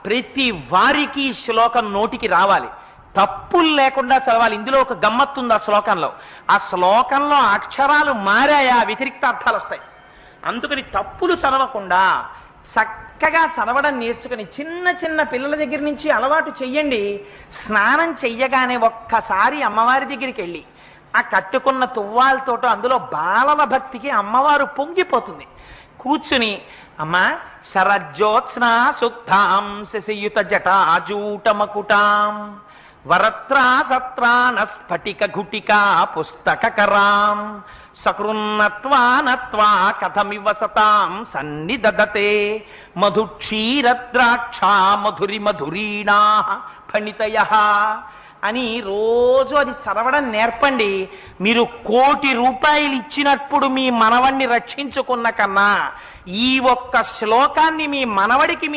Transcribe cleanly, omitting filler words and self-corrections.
ప్రతి వారికి ఈ శ్లోకం నోటికి రావాలి, తప్పులు లేకుండా చదవాలి. ఇందులో ఒక గమ్మత్తు ఉంది ఆ శ్లోకంలో అక్షరాలు మారాయా వ్యతిరిక్త అర్థాలు వస్తాయి. అందుకని తప్పులు చదవకుండా చక్కగా చదవడం నేర్చుకుని చిన్న చిన్న పిల్లల దగ్గర నుంచి అలవాటు చెయ్యండి. స్నానం చెయ్యగానే ఒక్కసారి అమ్మవారి దగ్గరికి వెళ్ళి ఆ కట్టుకున్న తువ్వాలతోటో అందులో బాలల భక్తికి అమ్మవారు పొంగిపోతుంది. కూర్చుని అమ్మా శరజ్యోత్స్నా శుద్ధాం శశియుత జటాజూటమకుటాం వరత్రా సత్రాన స్ఫటిక ఘుటికా పుస్తకరాం సకృన్నత్వా నత్వా కథమివ సతాం సన్నిదదతే మధుక్షీరద్రాక్షా మధురి మధురీణా ఫణితయః అని రోజు అది చదవడం నేర్పండి. మీరు 1,000,000 రూపాయలు ఇచ్చినప్పుడు మీ మనవణ్ణి రక్షించుకున్న కన్నా ఈ ఒక్క శ్లోకాన్ని మీ మనవడికి